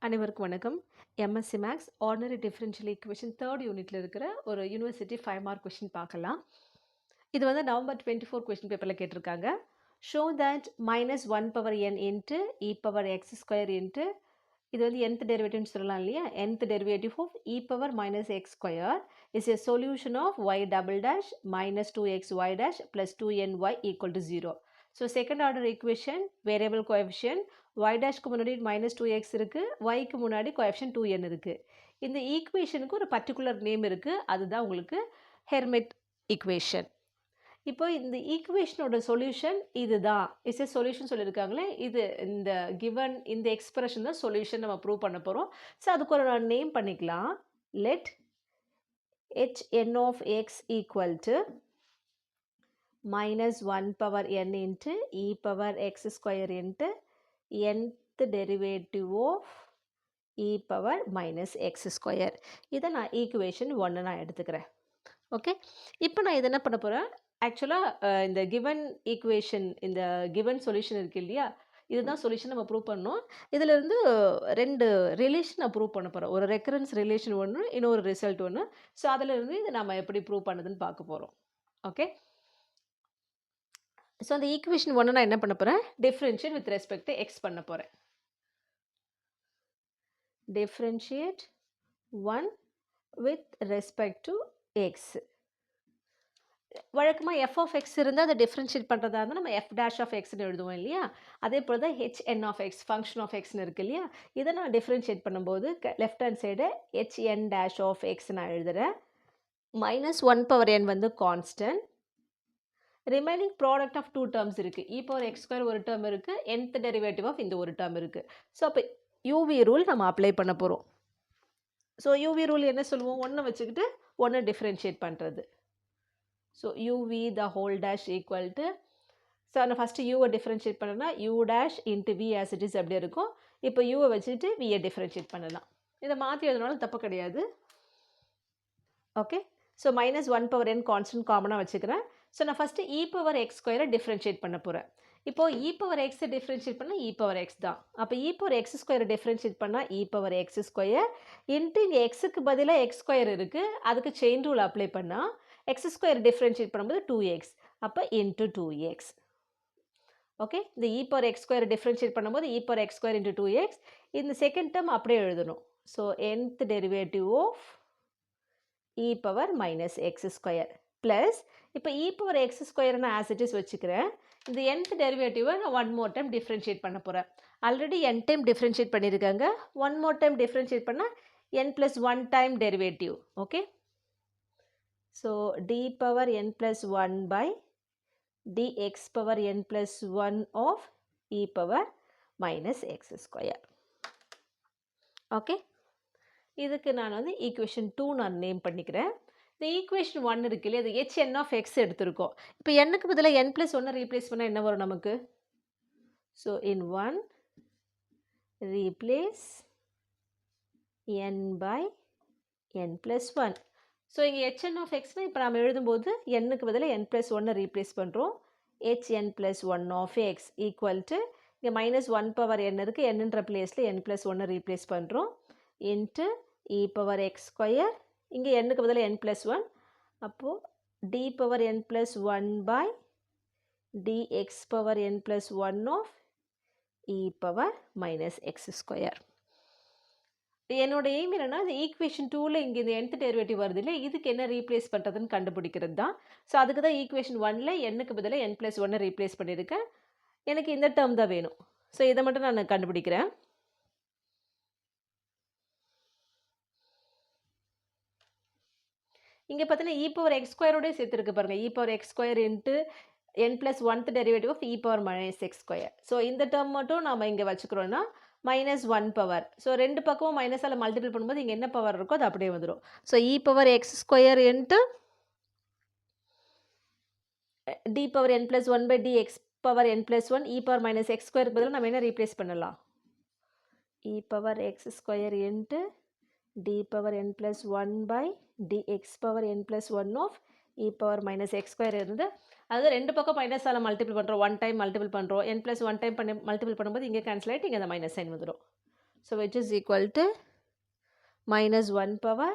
அனைவருக்கும் வணக்கம். MSc maths ordinary differential equation 3rd யூனிட்ல இருக்கிற ஒரு யூனிவர்சிட்டி 5 மார்க் கொஸ்டின் பார்க்கலாம். இது வந்து நவம்பர் 24 கொஸ்டின் பேப்பர்ல கேட்டிருக்காங்க. Show that -1 power n into e power x square into இது வந்து nth டெரிவேட்டிவ்னு சொல்லலாம் இல்லையா? nth derivative of e power minus x square is a solution of y double dash minus 2xy dash plus 2ny equal to 0. So second order equation variable coefficient y டேஷ்க்கு முன்னாடி -2x இருக்குது, yக்கு முன்னாடி coefficient 2n இருக்குது. இந்த ஈக்குவேஷனுக்கு ஒரு particular name இருக்குது, அதுதான் உங்களுக்கு ஹெர்மிட் ஈக்குவேஷன். இப்போ இந்த ஈக்குவேஷனோட சொல்யூஷன் இதுதான், இஸ் எ சொல்யூஷன் சொல்லியிருக்காங்களே, இது இந்த கிவன் இந்த எக்ஸ்பிரஷன் தான் சொல்யூஷன் நம்ம ப்ரூவ் பண்ண போகிறோம். ஸோ அதுக்கு ஒரு நேம் பண்ணிக்கலாம். Let hn of x equal to -1 power n into e power x square into nth derivative of e power minus x square. இதை நான் ஈக்குவேஷன் 1 நான் எடுத்துக்கிறேன். ஓகே, இப்போ நான் இதை என்ன பண்ண போகிறேன், ஆக்சுவலாக இந்த கிவன் ஈக்குவேஷன் இந்த கிவன் சொல்யூஷன் இருக்கு இல்லையா, இதுதான் சொல்யூஷன் நம்ம ப்ரூவ் பண்ணோம். இதிலிருந்து ரெண்டு ரிலேஷன் நான் ப்ரூவ் பண்ண போகிறோம். ஒரு ரெக்கரன்ஸ் ரிலேஷன் ஒன்று, இன்னொரு ரிசல்ட் ஒன்று. ஸோ அதிலிருந்து இதை நம்ம எப்படி ப்ரூவ் பண்ணுதுன்னு பார்க்க போகிறோம். ஓகே, ஸோ அந்த ஈக்குவேஷன் 1 நான் என்ன பண்ண போகிறேன், differentiate with respect to X பண்ண போகிறேன். Differentiate 1 with respect to X. வழக்கமாக எஃப் ஆஃப் எக்ஸ் இருந்தால் அதை டிஃப்ரென்ஷியேட் பண்ணுறதா இருந்தால் நம்ம எஃப் டேஷ் ஆஃப் எக்ஸ்னு எழுதுவோம் இல்லையா, அதே போல் தான் hn of x function of எக்ஸ்னு இருக்குது இல்லையா, இதை நான் டிஃப்ரென்ஷியேட் பண்ணும்போது left hand side hn dash of x நான் எழுதுகிறேன். -1 பவர் n வந்து constant, remaining product of 2 terms இருக்குது. இ பவர் எக்ஸ் ஸ்கொயர் ஒரு டேர்ம் இருக்குது, nth டெரிவேட்டிவ் ஆஃப் இந்த ஒரு டேர்ம் இருக்குது. ஸோ அப்போ யூவி ரூல் நம்ம அப்ளை பண்ண போகிறோம். ஸோ யூவி ரூல் என்ன சொல்லுவோம், 1 வச்சுக்கிட்டு 1 டிஃப்ரென்ஷியேட் பண்ணுறது. So uv the whole dash equal to, so நான் ஃபஸ்ட்டு யூவை டிஃப்ரென்ஷியேட் பண்ணனா u dash into v as it is அப்படி இருக்கும். இப்போ யூவை வச்சுட்டு வியை டிஃப்ரென்ஷியேட் பண்ணலாம். இதை மாற்றி எழுதினாலும் தப்பு கிடையாது. Okay, so -1 power n constant காமனாக வச்சுக்கிறேன். ஸோ நான் ஃபஸ்ட்டு இ பவர் எக்ஸ் ஸ்கொயரை டிஃப்ரென்ஷியேட் பண்ண போகிறேன். இப்போது இ பவர் எக்ஸை டிஃப்ரென்ஷியேட் பண்ணால் இ பவர் எக்ஸ் தான். அப்போ இ பவர் எக்ஸ் ஸ்கொயரை டிஃப்ரென்ஷியேட் பண்ணால் e power x square into இங்கே எக்ஸுக்கு பதிலாக எக்ஸ் ஸ்கொயர் இருக்குது, அதுக்கு செயின் ரூல் அப்ளை பண்ணால் எக்ஸ் ஸ்கொயர் டிஃப்ரென்ஷியேட் பண்ணும்போது 2x, அப்போ இன்ட்டு 2x. ஓகே, இந்த e power x square differentiate பண்ணும்போது e power x square into 2x. இந்த செகண்ட் டேர்ம் அப்படியே எழுதணும். So nth derivative of e power minus x square plus, இப்போ e power x square நான் as it is வச்சுக்கிறேன். இந்த nth டெரிவேட்டிவை நான் 1 மோர் டைம் டிஃப்ரென்ஷியேட் பண்ண போகிறேன். ஆல்ரெடி n டைம் டிஃப்ரென்ஷியேட் பண்ணியிருக்காங்க, 1 மோர் டைம் டிஃப்ரென்ஷியேட் பண்ணால் n+1 time derivative. Okay, so d power n plus 1 by dx power n plus 1 of e power minus x square. Okay, இதுக்கு நான் வந்து equation 2 நான் name பண்ணிக்கிறேன். இந்த ஈக்குவேஷன் 1 இருக்கு இல்லையா, அது hn ஆஃப் எக்ஸ் எடுத்திருக்கோம். இப்போ என்னுக்கு பதிலாக n+1 ரீப்ளேஸ் பண்ணால் என்ன வரும் நமக்கு, so in 1 replace n by n+1. So இங்கே hn ஆஃப் எக்ஸ்னால் இப்போ நம்ம எழுதும்போது என்னுக்கு பதிலாக n+1 ரீப்ளேஸ் பண்ணுறோம். hn+1 of X equal to, இங்கே -1 பவர் n இருக்குது, என்னன்ற பிளேஸில் n+1 ரீப்ளேஸ் பண்ணுறோம் into e power x square, இங்கே என்னுக்கு பதிலாக n+1, அப்போது d power n+1 by dx power n+1 of e power minus x square. என்னோட எய்ம் என்னன்னா, இந்த ஈக்குவேஷன் 2ல் இங்கே இந்த nth டெரிவேட்டிவ் வருது இல்லை, இதுக்கு என்ன ரீப்ளேஸ் பண்ணுறதுன்னு கண்டுபிடிக்கிறது தான். ஸோ அதுக்கு தான் ஈக்குவேஷன் 1ல் என்னுக்கு பதிலாக n+1 ரீப்ளேஸ் பண்ணியிருக்கேன். எனக்கு இந்த டேர்ம் தான் வேணும். ஸோ இதை மட்டும் நான் கண்டுபிடிக்கிறேன். இங்கே பார்த்தீங்கன்னா இ பவர் எக்ஸ் ஸ்கொயரோடய சேர்த்துருக்கு பாருங்கள், e power x square into n+1th derivative of e power minus x square. So இந்த டேர்ம் மட்டும் நம்ம இங்கே வச்சுக்கிறோன்னா -1 பவர். ஸோ ரெண்டு பக்கமும் மைனஸால் மல்டிபிள் பண்ணும்போது இங்கே என்ன பவர் இருக்கோ அது அப்படியே வந்துடும். So e power x square into d power n+1 by dx power n+1 e power minus x ஸ்கொயருக்கு பதிலாக நம்ம என்ன ரீப்ளேஸ் பண்ணலாம், e power x square into d power n+1 by dx power n+1 of e power minus x square இருந்து, அதாவது ரெண்டு பக்கம் மைனஸால் multiple பண்ணுறோம், 1 டைம் மல்டிபிள் பண்ணுறோம், n+1 டைம் பண்ணி மல்டிபிள் பண்ணும்போது இங்கே கேன்சல் ஆகிட்டு இங்கே அந்த மைனஸ் சைன் வந்துடும். So which is equal to minus 1 power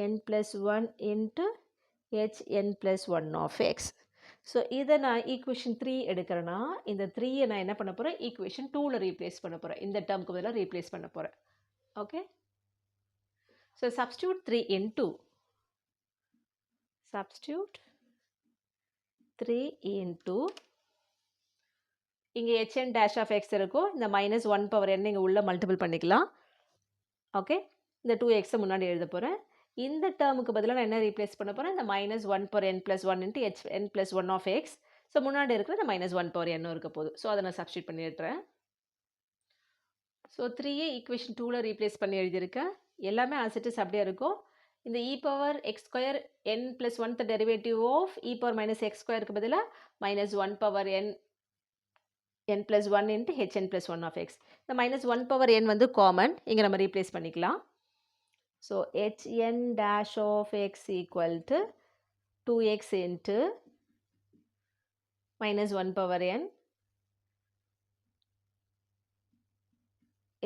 n plus 1 into h n plus 1 of x. So இதை நான் ஈக்குவேஷன் 3 எடுக்கிறேன்னா இந்த 3யை நான் என்ன பண்ண போகிறேன் ஈக்குவேஷன் 2ல் ரீப்ளேஸ் பண்ண போகிறேன். இந்த டேர்முக்கு பதிலாக ரீப்ளேஸ் பண்ண போகிறேன். Okay, so substitute 3 into substitute 3 into இங்கே hn dash of x இருக்கும். இந்த மைனஸ் 1 பவர் n இங்கே உள்ள மல்டிபிள் பண்ணிக்கலாம். ஓகே, இந்த 2x முன்னாடி எழுத போகிறேன். இந்த டேர்முக்கு பதிலாக நான் என்ன ரீப்ளேஸ் பண்ண போகிறேன் இந்த minus 1 power n plus 1 into hn plus 1 of x. So முன்னாடி இருக்கிற இந்த மைனஸ் 1 பவர் n இருக்க போகுது. ஸோ அதை நான் சப்ஸ்டியூட் பண்ணிடுறேன். ஸோ 3யை ஈக்குவேஷன் 2ல் ரீப்ளேஸ் பண்ணி எழுதியிருக்கேன். எல்லாமே ஆசிட்டிஸ் அப்படியே இருக்கும். இந்த e power x square n plus 1th derivative of e power minus x ஸ்கொயருக்கு பதிலாக minus 1 power n plus 1 into hn plus 1 of x. இந்த மைனஸ் 1 பவர் n வந்து காமன், இங்கே நம்ம ரீப்ளேஸ் பண்ணிக்கலாம். So hn dash of x equal to 2x into minus 1 power n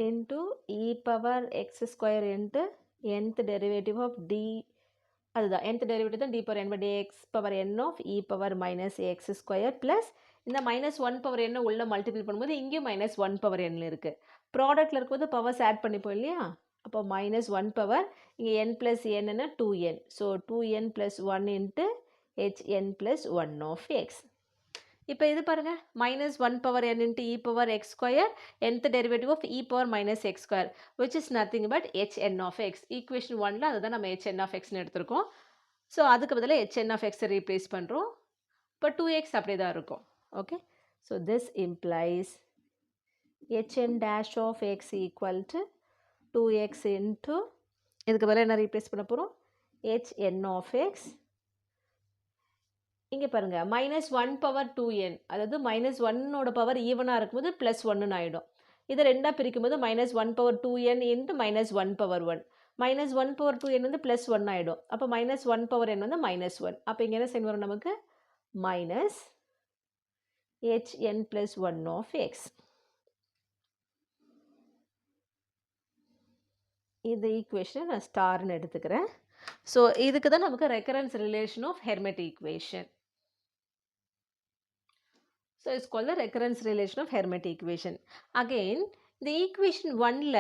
into e power x square into nth derivative of d, அதுதான் nth derivative தான் d power n by dx power n of e power minus x square plus இந்த minus 1 power n உள்ள multiple பண்ணும்போது இங்கேயும் minus 1 power n இருக்குது. ப்ராடக்டில் இருக்கும்போது powers add பண்ணிப்போம் இல்லையா, அப்போ மைனஸ் 1 பவர் இங்கே n plus n 2n. So 2n plus 1 into hn plus 1 of x. இப்போ இது பாருங்கள், minus 1 power n into e power x square nth derivative of e power minus x square which is nothing but hn of x. Equation 1ல் அதுதான் நம்ம hn of xன்னு எடுத்திருக்கோம். So அதுக்கு பதிலாக hn of x replace பண்ணுறோம். இப்போ 2x அப்படியே தான் இருக்கும். Okay, so this implies hn dash of x equal to 2x into இதுக்கு பதிலாக என்ன ரீப்ளேஸ் பண்ண போகிறோம் hn of x. இங்கே பாருங்கள் மைனஸ் 1 பவர் 2n, அதாவது மைனஸ் 1ஓட பவர் ஈவனாக இருக்கும்போது ப்ளஸ் 1ன்னு ஆகிடும். இதை ரெண்டாக பிரிக்கும்போது minus 1 power 2n into minus 1 power 1. Minus 1 power 2n வந்து ப்ளஸ் 1 ஆகிடும். அப்போ மைனஸ் 1 பவர் n வந்து மைனஸ் 1. அப்போ இங்கே என்ன சைன் வரும் நமக்கு minus hn plus 1 of x. இந்த ஈக்குவேஷனை நான் ஸ்டார்னு எடுத்துக்கிறேன். ஸோ இதுக்கு தான் நமக்கு recurrence relation of Hermite equation. So it's called the recurrence relation of Hermite equation. Again, the equation 1ல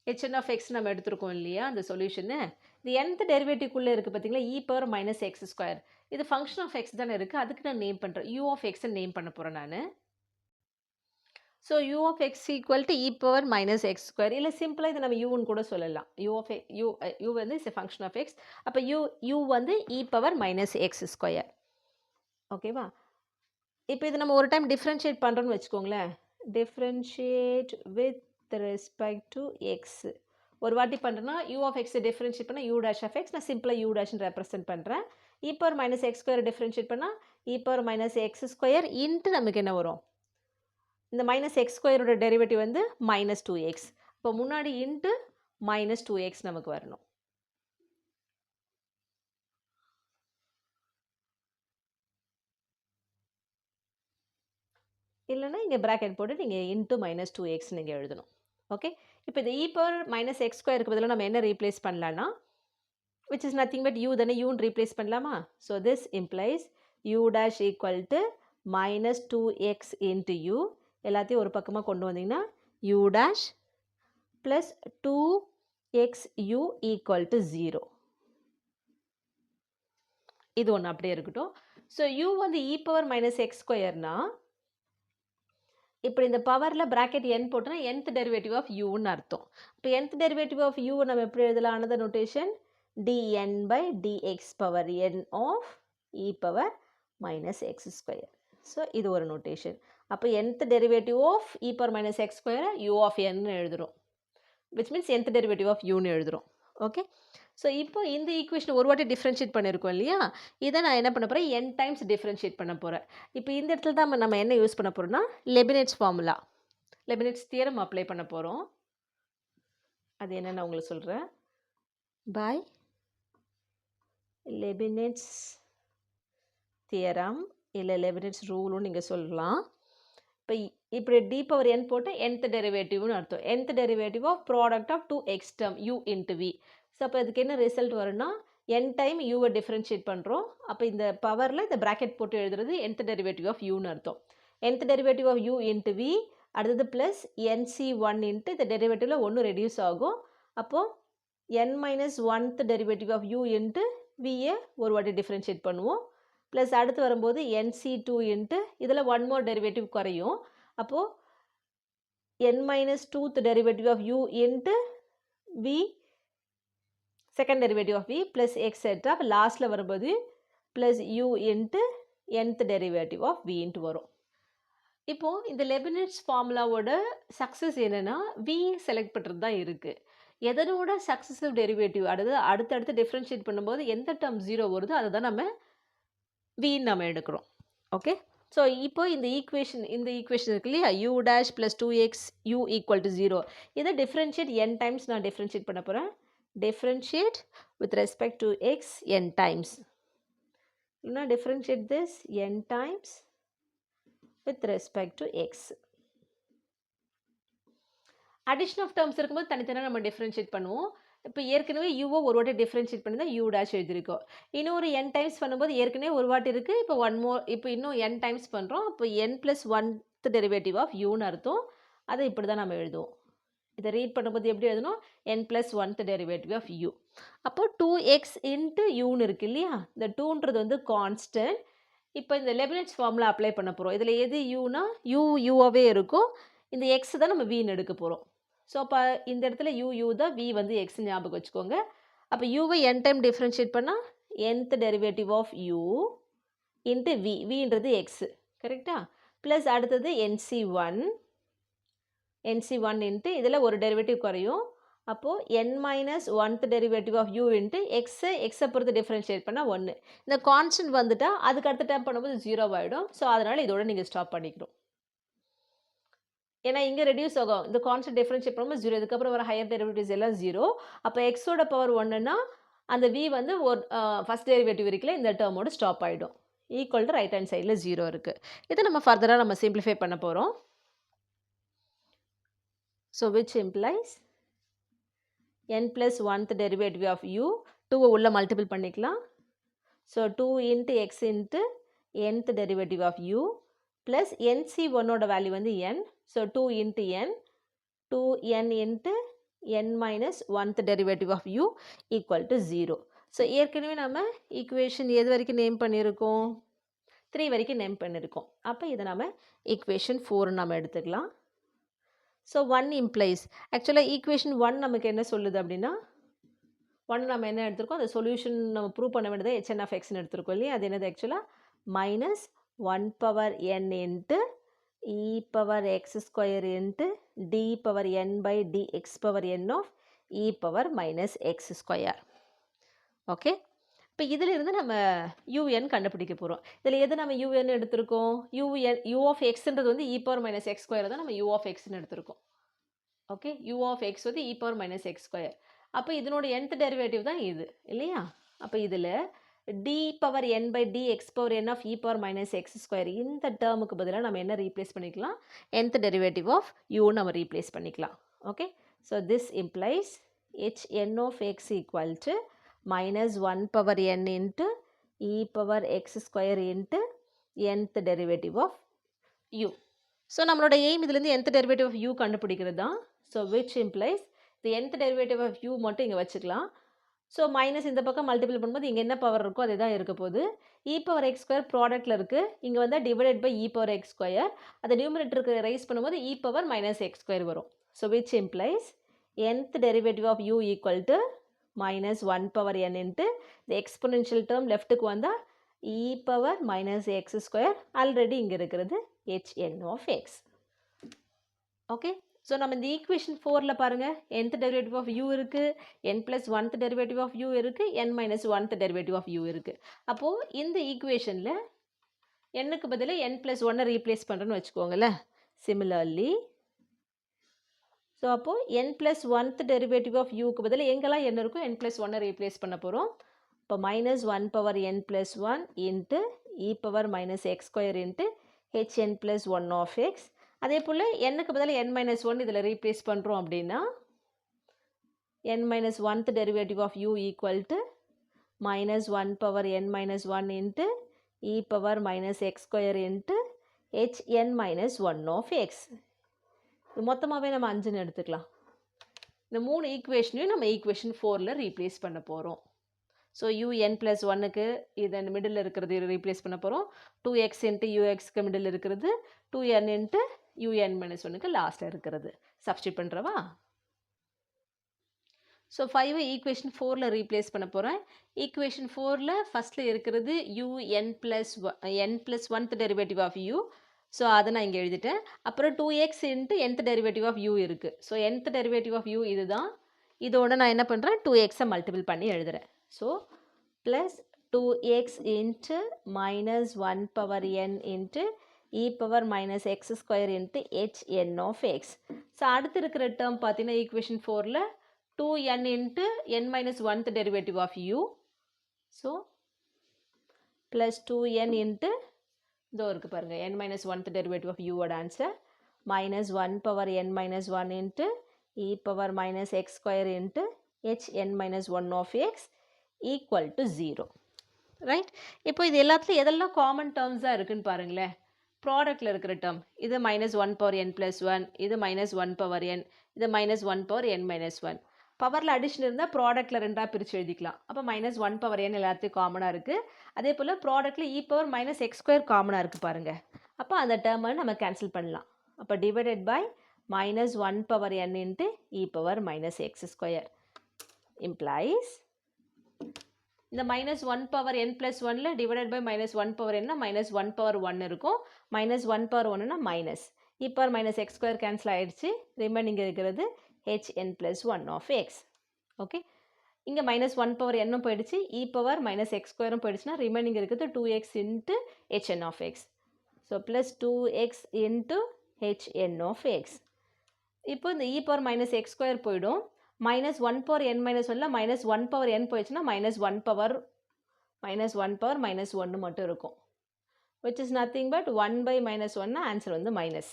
hn of x நம்ம எடுத்துருக்கோம் இல்லையா அந்த சொல்யூஷனு, இந்த nth டெரிவேட்டிவ்க்குள்ளே இருக்குது பார்த்தீங்களா e power minus x square. இது ஃபங்க்ஷன் ஆஃப் எக்ஸ் தானே இருக்குது, அதுக்கு நான் நேம் பண்ணுறேன் u of x நேம் பண்ண போகிறேன் நான். So u of x equal to e power minus x square, இல்லை சிம்பிளாக இதை நம்ம யூன்னு கூட சொல்லலாம். u வந்து is a function of x. அப்போ u வந்து e power minus x square. ஓகேவா, இப்போ இது நம்ம ஒரு டைம் டிஃப்ரென்ஷியேட் பண்ணுறோன்னு வச்சுக்கோங்களேன். Differentiate with respect to x ஒரு வாட்டி பண்ணுறேன்னா u of x டிஃப்ரென்ஷியேட் பண்ணால் u dash of x, நான் சிம்பிளாக u டேஷ்னு ரெப்ரசென்ட் பண்ணுறேன். e power minus x square differentiate பண்ணால் e power minus x square into நமக்கு என்ன வரும், இந்த மைனஸ் எக்ஸ் ஸ்கொயரோட டெரிவேட்டிவ் வந்து மைனஸ் 2x. இப்போ முன்னாடி இன்ட்டு மைனஸ் 2x நமக்கு வரணும். இல்லைனா இங்கே ப்ராக்கெட் போட்டு நீங்கள் இன்ட்டு மைனஸ் 2x நீங்கள் எழுதணும். ஓகே, இப்போ இந்த e பவர் மைனஸ் எக்ஸ் ஸ்கொயருக்கு பதிலாக நம்ம என்ன ரீப்ளேஸ் பண்ணலான்னா which is nothing but u தானே, யூன்னு ரீப்ளேஸ் பண்ணலாமா. So this implies u dash equal to minus 2x into u. எல்லாத்தையும் ஒரு பக்கமாக கொண்டு வந்தீங்கன்னா u dash plus 2xu equal to 0. இது ஒன்று அப்படியே இருக்கட்டும். ஸோ u வந்து e பவர் மைனஸ் எக்ஸ் ஸ்கொயர்னா இப்படி இந்த பவரில் ப்ராக்கெட் n போட்டோன்னா nth டெரிவேட்டிவ் ஆஃப் யூன்னு அர்த்தம். இப்போ nth டெரிவேட்டிவ் ஆஃப் யூ நம்ம எப்படி எழுதலாம், another notation dn by dx power n of e power minus x square. So இது ஒரு நோட்டேஷன். அப்போ nth derivative of e power minus x ஸ்கொயரை u ஆஃப் n எழுதுகிறோம், which means nth derivative of யூன்னு எழுதுகிறோம். ஓகே, ஸோ இப்போ இந்த equation ஒரு வாட்டி டிஃப்ரென்ஷியேட் பண்ணியிருக்கோம் இல்லையா, இதை நான் என்ன பண்ண போகிறேன் n டைம்ஸ் டிஃப்ரென்ஷியேட் பண்ண போகிறேன். இப்போ இந்த இடத்துல தான் நம்ம என்ன யூஸ் பண்ண போகிறோம்னா Leibniz formula, Leibniz theorem apply பண்ண போகிறோம். அது என்னென்னு உங்களுக்கு சொல்கிறேன். பை லெபினிட்ஸ் தியரம் இல்லை லெபினிட்ஸ் ரூலும் நீங்கள் சொல்லலாம். இப்போ இப்படி d பவர் n போட்டு nth டெரிவேட்டிவ்னு அர்த்தம். nth derivative of product of 2 x term u into v. So அப்போ இதுக்கு என்ன ரிசல்ட் வரும்னா n டைம் uவை டிஃபரன்ஷியேட் பண்ணுறோம். அப்போ இந்த பவரில் இந்த ப்ராக்கெட் போட்டு எழுதுறது nth டெரிவேட்டிவ் ஆஃப் uன்னு அர்த்தம். nth derivative of u into v அடுத்தது ப்ளஸ் nc1 இன்ட்டு இந்த டெரிவேட்டிவில் ஒன்று ரெடியூஸ் ஆகும். அப்போது n minus 1th derivative of u into vயை ஒரு வாட்டி டிஃபரன்ஷியேட் பண்ணுவோம். ப்ளஸ் அடுத்து வரும்போது nc2 இன்ட்டு இதில் ஒன் மோர் டெரிவேட்டிவ் குறையும். அப்போது n minus 2th derivative of u into v second derivative of v plus etc. லாஸ்ட்ல வரும்போது plus u into nth derivative of v into வரும். இப்போ இந்த லெபினிட்ஸ் ஃபார்முலாவோட சக்ஸஸ் என்னன்னா v செலக்ட் பண்ணுறது தான் இருக்குது. எதனோட சக்ஸசிவ் டெரிவேட்டிவ் அடுத்தடுத்து டிஃப்ரென்ஷியேட் பண்ணும்போது எந்த டேர்ம் 0 வருதோ அதை தான் நம்ம vன்னு நம்ம எடுக்கிறோம். ஓகே, ஸோ இப்போ இந்த ஈக்குவேஷன் இருக்கு இல்லையா u dash plus 2x u equal to 0. இதை டிஃப்ரென்ஷியேட் n டைம்ஸ் நான் டிஃப்ரென்ஷியேட் பண்ண போகிறேன். Differentiate with respect to x n times. இல்லைனா differentiate this n times with respect to x. Addition of terms இருக்கும்போது தனித்தனியாக நம்ம டிஃப்ரென்ஷியேட் பண்ணுவோம். இப்போ ஏற்கனவே யூவை ஒரு வாட்டி டிஃப்ரென்ஷியேட் பண்ணி தான் யூ டேஷ் எழுதியிருக்கோம். இன்னொரு n டைம்ஸ் பண்ணும்போது ஏற்கனவே ஒரு வாட்டி இருக்குது. இப்போ இப்போ இன்னும் n டைம்ஸ் பண்ணுறோம். இப்போ n + 1th டெரிவேட்டிவ் ஆஃப் யூன்னு அர்த்தம். அதை இப்படி தான் நம்ம எழுதுவோம். இதை ரீட் பண்ணும்போது எப்படி எழுதணும்? n + 1th derivative of u. அப்போ 2x இன்ட்டு யூன்னு இருக்குது இல்லையா? இந்த 2ன்றது வந்து கான்ஸ்டன்ட். இப்போ இந்த லெபினிட்ஸ் ஃபார்முலா அப்ளை பண்ண போகிறோம். இதில் எது யூனா யூவாகவே இருக்கும். இந்த எக்ஸ் தான் நம்ம வின்னு எடுக்க போகிறோம். ஸோ அப்போ இந்த இடத்துல யூ தான் v வந்து எக்ஸ் ஞாபகம் வச்சுக்கோங்க. அப்போ யூவை n டைம் டிஃப்ரென்ஷியேட் பண்ணால் nth derivative of u into வின்றது எக்ஸு, கரெக்டா? ப்ளஸ் அடுத்தது nc1 இன்ட்டு இதில் ஒரு டெரிவேட்டிவ் குறையும். அப்போது n minus 1th derivative of u into எக்ஸை பொறுத்து டிஃப்ரென்ஷியேட் பண்ணால் 1. இந்த கான்ஸ்டன்ட் வந்துட்டால் அதுக்கு அடுத்த டைம் பண்ணும்போது 0 ஆகிடும். ஸோ அதனால் இதோட நீங்கள் ஸ்டாப் பண்ணிக்கணும். ஏன்னா இங்கே ரெடியூஸ் ஆகும். இந்த கான்ஸ்டன்ட் டிஃபரன்ஷியேட் பண்ணும்போது 0. இதுக்கப்புறம் வர ஹையர் டெரிவேட்டிவ்ஸ் எல்லாம் 0. அப்போ எக்ஸோட பவர் 1ன்னா அந்த v வந்து ஒரு ஃபஸ்ட் டெரிவேட்டிவ் இருக்குல்ல, இந்த டேர்மோட ஸ்டாப் ஆகிடும். ஈக்குவல் டு ரைட் ஹேண்ட் சைடில் 0 இருக்குது. இதை நம்ம ஃபர்தராக நம்ம சிம்பிளிஃபை பண்ண போகிறோம். So which implies n + 1th derivative of u 2வை உள்ள மல்டிபிள் பண்ணிக்கலாம். So 2 into x into nth derivative of u plus nc1ஓட வேல்யூ வந்து n. So 2 into n 2n into n minus 1th derivative of u equal to 0. So ஏற்கனவே நம்ம equation எது வரைக்கும் name பண்ணியிருக்கோம்? 3 வரைக்கும் நேம் பண்ணியிருக்கோம். அப்போ இதை நம்ம ஈக்குவேஷன் 4 நம்ம எடுத்துக்கலாம். ஸோ 1 இம்ப்ளைஸ் ஆக்சுவலாக ஈக்குவேஷன் 1 நமக்கு என்ன சொல்லுது அப்படின்னா 1 நம்ம என்ன எடுத்திருக்கோம்? அந்த சொல்யூஷன் நம்ம ப்ரூவ் பண்ண வேண்டியது hn of xன்னு எடுத்திருக்கோம் இல்லையா? அது என்னது ஆக்சுவலாக minus 1 power n into e power x square into d power n by dx power n of e power minus x square. Okay, இப்போ இதிலிருந்து நம்ம un கண்டுபிடிக்க போகிறோம். இதில் எது நம்ம un எடுத்திருக்கோம்? u ஆஃப் எக்ஸ்ன்றது வந்து e power minus x square தான் நம்ம u ஆஃப் எக்ஸ்ன்னு எடுத்திருக்கோம். ஓகே, u ஆஃப் எக்ஸ் வந்து e power minus x square. அப்போ இதனோட nth டெரிவேட்டிவ் தான் இது இல்லையா? அப்போ இதில் d power n by dx power n of e power minus x square இந்த டேர்முக்கு பதிலாக நம்ம என்ன ரீப்ளேஸ் பண்ணிக்கலாம்? nth டெரிவேட்டிவ் ஆஃப் u நம்ம ரீப்ளேஸ் பண்ணிக்கலாம். Okay, so this implies hn of x equal to minus 1 power n into e power x square into nth derivative of u. So நம்மளோட aim இதுலேருந்து nth டெரிவேட்டிவ் ஆஃப் u கண்டுபிடிக்கிறது தான். So which implies the nth derivative of u மட்டும் இங்கே வச்சுக்கலாம். So minus இந்த பக்கம் multiple பண்ணும்போது இங்கே என்ன பவர் இருக்கோ அதே தான் இருக்க போகுது. e பவர் எக்ஸ் ஸ்கொயர் ப்ராடக்ட்டில் இருக்குது. இங்கே வந்து divided by e power x square. அதை நியூமரேட்டருக்கு ரைஸ் பண்ணும்போது e power minus x square வரும். So which implies nth derivative of u equal to minus 1 power n into இந்த எக்ஸ்பொனென்ஷியல் டேர்ம் லெஃப்ட்டுக்கு வந்தால் e power minus x square. Already இங்கே இருக்கிறது hn of x. Okay, so நம்ம இந்த equation 4ல் பாருங்கள் nth டெரிவேட்டிவ் ஆஃப் u இருக்குது, n + 1th derivative of u இருக்குது, n minus 1th derivative of u இருக்குது. அப்போது இந்த ஈக்குவேஷனில் nக்கு பதில் n + 1 ரீப்ளேஸ் பண்ணுறேன்னு வச்சுக்கோங்களேன். சிமிலர்லி ஸோ அப்போது n + 1th டெரிவேட்டிவ் ஆஃப் uக்கு பதில் எங்கெல்லாம் n இருக்கும் n + 1 ரீப்ளேஸ் பண்ண போகிறோம். இப்போ minus 1 power n + 1 into e power minus x square into hn + 1 of x. அதே போல் nக்கு பதில் n-1 இதில் ரீப்ளேஸ் பண்ணுறோம் அப்படின்னா n-1th derivative of u equal to minus 1 power n-1 into e power minus x square into hn-1 of x. இது மொத்தமாகவே நம்ம 5ன்னு எடுத்துக்கலாம். இந்த 3 ஈக்குவேஷனையும் நம்ம ஈக்குவேஷன் 4ல் ரீப்ளேஸ் பண்ண போகிறோம். ஸோ un + 1க்கு இதன் மிடில் இருக்கிறது ரீப்ளேஸ் பண்ண போகிறோம். 2x into uxக்கு மிடில் இருக்கிறது 2n into un-1க்கு லாஸ்ட்டில் இருக்கிறது சப்ஸ்டியூட் பண்ணுறவா. ஸோ 5 ஈக்குவேஷன் 4ல் ரீப்ளேஸ் பண்ண போகிறேன். ஈக்குவேஷன் 4ல் ஃபஸ்ட்டில் இருக்கிறது n+1th derivative of u. So அதை நான் இங்கே எழுதிட்டேன். அப்புறம் 2x into nth derivative of u இருக்குது. So nth derivative of u இதுதான். இதோட நான் என்ன பண்ணுறேன் 2xஐ மல்டிபிள் பண்ணி எழுதுகிறேன். So plus 2x into minus 1 power n into e power minus x square into hn of x. So அடுத்து இருக்கிற டேர்ம் பார்த்தீங்கன்னா equation 4ல் 2n into n-1th derivative of u. So plus 2n into இதோ இருக்கு பாருங்க n-1th derivative of u ஓட answer minus 1 power n-1 into e power minus x square into hn-1 of x equal to 0. Right. இப்போ இது எல்லாத்துலையும் எதெல்லாம் common டேர்ம்ஸாக இருக்குன்னு பாருங்களேன். ப்ராடக்டில் இருக்கிற டேர்ம் இது -1 power n+1, இது -1 power n, இது -1 power n-1. பவரில் அடிஷன் இருந்தால் ப்ராடக்ட்டில் ரெண்டாக பிரித்து எழுதிக்கலாம். அப்போ -1 power n எல்லாத்தையும் காமனாக இருக்குது. அதே போல் ப்ராடக்ட்டில் e power minus x square காமனாக இருக்குது பாருங்கள். அப்போ அந்த டேர்மை நம்ம கேன்சல் பண்ணலாம். அப்போ divided by -1 power n into e power minus x square implies இந்த -1 power n+1ல் divided by -1 power n -1 power 1 இருக்கும். -1 power 1னா minus e power minus x square cancel ஆகிடுச்சு. ரிமைனிங் இருக்கிறது hn+1 of x. ஓகே, இங்கே -1 power n போயிடுச்சு, e power minus x square போயிடுச்சுன்னா remaining இருக்குது 2x into hn of x. So plus 2x into hn of x. இப்போ இந்த e power minus x square போயிடும். -1 power n-1ல் -1 power n போயிடுச்சுன்னா -1 power -1 மட்டும் இருக்கும். which is nothing but 1 by -1 answer வந்து minus.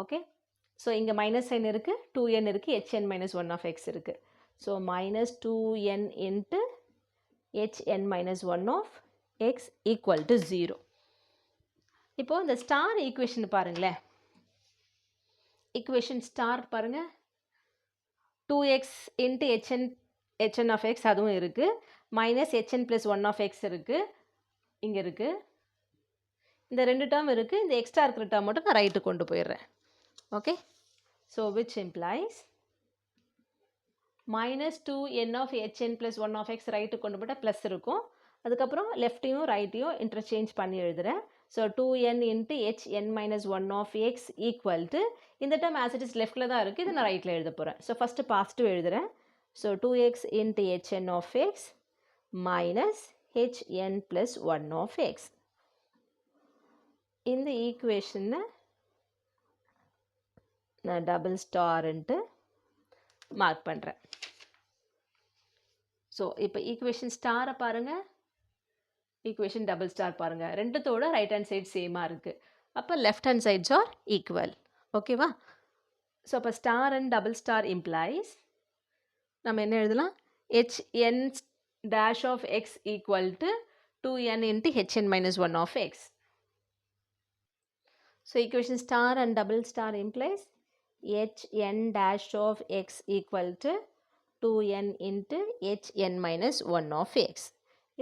Okay, so இங்கே minus sign இருக்குது, 2n இருக்குது, hn-1 of x இருக்குது. So -2n into hn-1 of x equal to 0. இப்போது இந்த ஸ்டார் ஈக்குவேஷன் பாருங்களேன். ஈக்குவேஷன் ஸ்டார் பாருங்கள். 2x into hn of x அதுவும் இருக்குது. மைனஸ் hn+1 of x இருக்குது, இங்கே இருக்குது. இந்த ரெண்டு டேர்ம் இருக்குது. இந்த எக்ஸ்ட்ரா இருக்கிற டேர்ம் மட்டும் நான் ரைட்டு கொண்டு போயிடுறேன். Okay, so which implies -2n of hn+1 of x right கொண்டு போட்டால் ப்ளஸ் இருக்கும். அதுக்கப்புறம் லெஃப்ட்டையும் ரைட்டையும் இன்டர்சேஞ்ச் பண்ணி எழுதுகிறேன். So 2n into hn-1 of x equal to இந்த டேர்ம் ஆஸ் இட் இஸ் லெஃப்ட்டில் தான் இருக்குது, இதை நான் ரைட்டில் எழுத போகிறேன். ஸோ ஃபஸ்ட்டு பாசிட்டிவ் எழுதுகிறேன். So 2x into hn of x minus hn+1 of x. இந்த ஈக்குவேஷனை நான் டபுள் ஸ்டார்ன்ட்டு மார்க் பண்ணுறேன். ஸோ இப்போ ஈக்குவேஷன் ஸ்டாரை பாருங்கள், ஈக்குவேஷன் டபுள் ஸ்டார் பாருங்கள். ரெண்டுத்தோட ரைட் ஹேண்ட் சைட் சேமாக இருக்குது. அப்போ left hand sides are equal. ஓகேவா? ஸோ அப்போ star and double star implies நம்ம என்ன எழுதலாம்? hn' of x equal to 2n into hn-1 of x. So equation star and double star implies hn' of x equal to 2n into hn-1 of x.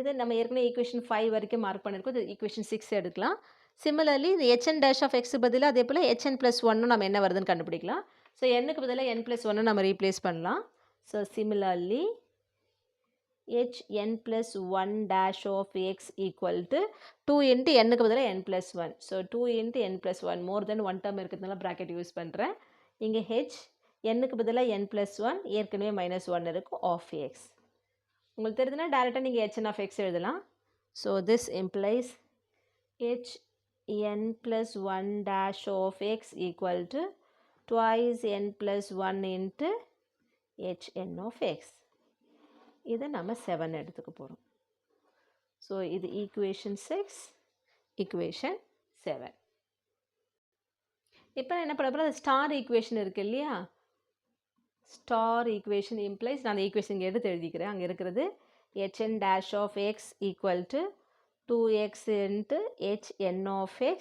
இது நம்ம ஏற்கனவே equation 5 வரைக்கும் mark பண்ணியிருக்கோம். இது equation 6 எடுக்கலாம். சிமிலர்லி இந்த hn' of x பதிலாக அதே போல் hn+1 நம்ம என்ன வருதுன்னு கண்டுபிடிக்கலாம். ஸோ nக்கு பதிலாக n+1 நம்ம ரீப்ளேஸ் பண்ணலாம். So similarly hn+1' of x equal to 2 into nக்கு பதிலாக n+1. ஸோ 2 into n+1 மோர் தென் 1 டேர்ம் இருக்கிறதுனால ப்ராக்கெட் யூஸ் பண்ணுறேன். இங்கே nக்கு பதிலாக n+1 ஏற்கனவே -1 இருக்குது ஆஃப் x. உங்களுக்கு தெரியுதுன்னா டேரெக்டாக நீங்கள் hn of x எழுதலாம். So this implies hn+1' of x equal to twice n+1 into hn of x. இதை நம்ம 7 எடுத்துக்க போகிறோம். ஸோ இது ஈக்குவேஷன் 6, ஈக்குவேஷன் 7. இப்போ நான் என்ன பண்ண போகிறேன், அந்த ஸ்டார் ஈக்குவேஷன் இருக்குது இல்லையா, ஸ்டார் ஈக்குவேஷன் இம்ப்ளைஸ், நான் அந்த ஈக்குவேஷன் இங்கே எடுத்து எழுதிக்கிறேன். அங்கே இருக்கிறது hn dash of x equal to 2x into hn of x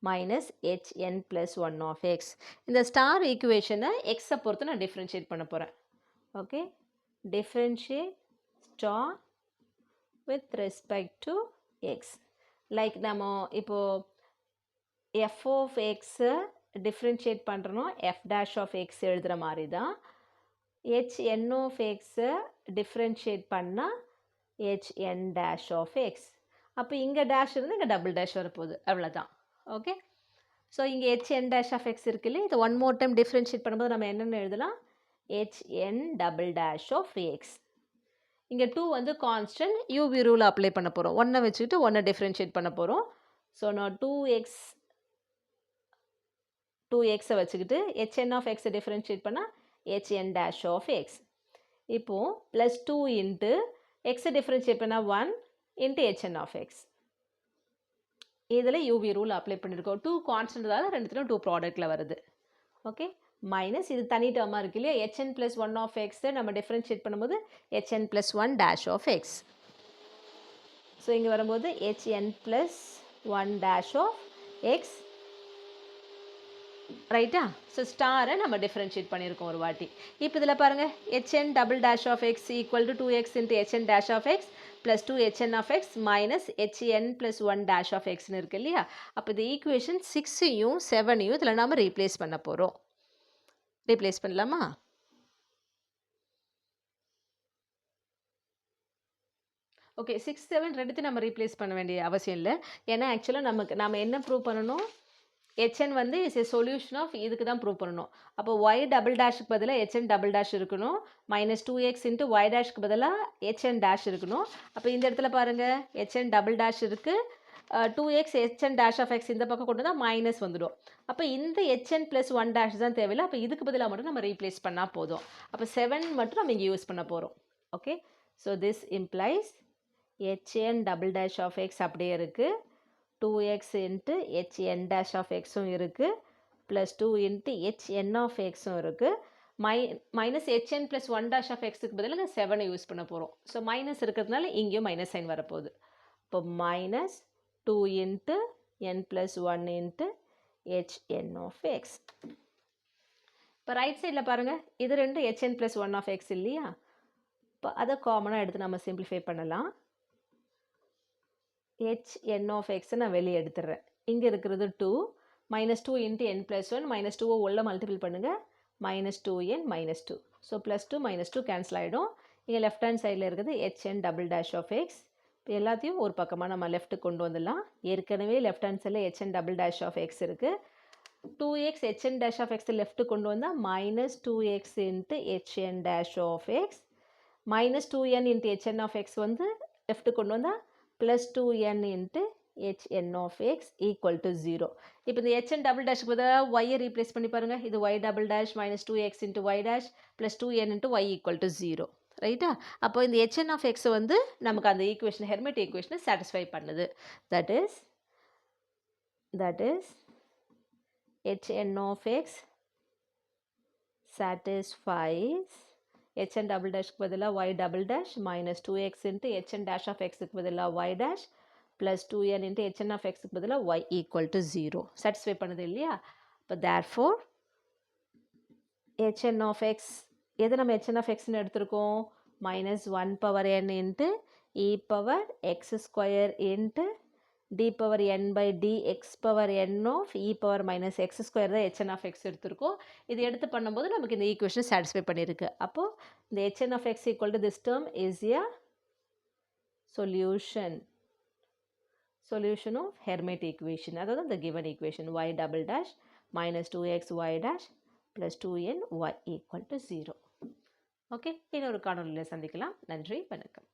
minus hn plus 1 of x. இந்த ஸ்டார் ஈக்குவேஷனை எக்ஸை பொறுத்து நான் டிஃப்ரென்ஷியேட் பண்ண போகிறேன். Okay, differentiate star with respect to x. Like நம்ம இப்போது f of x டிஃப்ரென்ஷியேட் பண்ணுறோம் f dash of x எழுதுகிற மாதிரி தான் hn of x டிஃப்ரென்ஷியேட் பண்ணால் hn dash of x. அப்போ இங்கே டேஷ் இருந்து இங்கே டபுள் டேஷ் வரப்போகுது, அவ்வளோதான். ஓகே, ஸோ இங்கே hn dash of x இருக்கு இல்லையா, இது ஒன் மோர் டைம் டிஃப்ரென்ஷியேட் பண்ணும்போது நம்ம என்னென்னு எழுதலாம், hn double dash of x. இங்கே 2 வந்து கான்ஸ்டன்ட், யூவி ரூல் அப்ளை பண்ண போகிறோம். 1 வச்சுக்கிட்டு 1 டிஃப்ரென்ஷியேட் பண்ண போகிறோம். ஸோ நான் 2xை வச்சுக்கிட்டு hn of x டிஃப்ரென்ஷியேட் பண்ணால் hn dash of x. இப்போது ப்ளஸ் 2 இன்ட்டு எக்ஸை டிஃப்ரென்ஷியேட் பண்ணால் 1 இன்ட்டு hn of x. இதில் யூவி ரூல் அப்ளை பண்ணியிருக்கோம். 2 கான்ஸ்டன்ட் தான், ரெண்டுத்திலும் 2 ப்ராடக்ட்டில் வருது. ஓகே, மைனஸ் இது தனி டேர்மாக இருக்கு இல்லையா, hn plus 1 of x நம்ம டிஃப்ரென்ஷியேட் பண்ணும்போது hn plus 1 dash of x. So இங்கே வரும்போது hn plus 1 dash of x, ரைட்டா. ஸோ ஸ்டாரை நம்ம டிஃப்ரென்ஷியேட் பண்ணியிருக்கோம் ஒரு வாட்டி. இப்போ இதில் பாருங்கள், hn double dash of x equal to 2x into hn dash of x plus 2 hn of x minus hn plus 1 dash of xன்னு இருக்கு இல்லையா. அப்போ இந்த ஈக்குவேஷன் 6ஐயும் 7ஐயும் இதில் நாம் ரீப்ளேஸ் பண்ண போகிறோம். ரீப்ளேஸ் பண்ணலாமா? ஓகே, 6, 7 ரெண்டுத்தையும் நம்ம ரீப்ளேஸ் பண்ண வேண்டிய அவசியம் இல்லை. ஏன்னா ஆக்சுவலாக நம்ம என்ன ப்ரூவ் பண்ணணும், hn வந்து இஸ் எ சொல்யூஷன் ஆஃப் இதுக்கு தான் ப்ரூவ் பண்ணணும். அப்போ y டபுள் டேஷுக்கு பதிலாக hn டபுள் டேஷ் இருக்கணும், மைனஸ் 2x இன்ட்டு y டேஷ்க்கு பதிலாக hn டேஷ் இருக்கணும். அப்போ இந்த இடத்துல பாருங்கள், hn டபுள் டேஷ் இருக்குது, 2x hn dash of x இந்த பக்கம் கொண்டு வந்தால் மைனஸ் வந்துடும். அப்போ இந்த hn plus 1 dash தான் தேவையில்லை. அப்போ இதுக்கு பதிலாக மட்டும் நம்ம ரீப்ளேஸ் பண்ணால் போதும். அப்போ 7 மட்டும் நம்ம இங்கே யூஸ் பண்ண போகிறோம். Okay, so this implies hn double dash of x அப்படியே இருக்குது, 2x into hn dash of xும் இருக்குது, ப்ளஸ் 2 இன்ட்டு hn of xும் இருக்குது, minus hn plus 1 dash of xக்கு பதிலாக 7 யூஸ் பண்ண போகிறோம். ஸோ மைனஸ் இருக்கிறதுனால இங்கேயும் மைனஸ் சைன் வரப்போகுது. இப்போ minus 2 into n plus 1 into hn of x. இப்போ ரைட் சைடில் பாருங்கள், இது ரெண்டு hn plus 1 of x இல்லையா. இப்போ அதை காமனாக எடுத்து நம்ம சிம்பிளிஃபை பண்ணலாம். hn of x நான் வெளியே எடுத்துடுறேன். இங்கே இருக்கிறது 2, minus 2 into n plus 1, minus 2 உள்ள மல்டிபிள் பண்ணுங்கள், minus 2n minus 2. So plus 2 minus 2 cancel ஆகிடும். இங்கே லெஃப்ட் ஹேண்ட் சைடில் இருக்குது hn double dash of x. இப்போ எல்லாத்தையும் ஒரு பக்கமாக நம்ம லெஃப்ட்டு கொண்டு வந்துடலாம். ஏற்கனவே லெஃப்ட் ஹேண்ட் சைடில் hn double dash of x இருக்குது. 2x hn dash of x left கொண்டு வந்தால் minus 2x into hn dash of x, minus 2n into hn of x வந்து லெஃப்ட்டு கொண்டு வந்தால் plus 2n into hn of x equal to 0. இப்போ இந்த hn double டேஷ்க்கு பதிலாக y replace பண்ணி பாருங்கள். இது y double dash minus 2x into y dash plus 2n into y equal to 0, ரைட்டா. அப்போ இந்த hn of x வந்து நமக்கு அந்த ஈக்குவேஷன் ஹெர்மிட் ஈக்குவேஷனை சாட்டிஸ்ஃபை பண்ணுது. That is hn of x satisfies hn double dash க்கு பதிலாக y double dash minus 2x into hn dash of x க்கு பதிலாக y dash plus 2n into hn of x க்கு பதிலாக y equal to 0 satisfy பண்ணுது இல்லையா. இப்போ therefore hn of x எது நம்ம hn of x ன்னு எடுத்திருக்கோம், minus 1 power n into e power x square into d power n by dx power n of e power minus x square தான் hn of x எடுத்திருக்கோம். இது எடுத்து பண்ணும்போது நமக்கு இந்த ஈக்குவேஷன் சாட்டிஸ்ஃபை பண்ணியிருக்கு. அப்போது இந்த hn of x equal to this term is a solution of Hermite equation. அதாவது the given equation y double dash minus 2x y dash plus 2n y equal to 0. Okay, இன்னொரு காணொளியில் சந்திக்கலாம். நன்றி, வணக்கம்.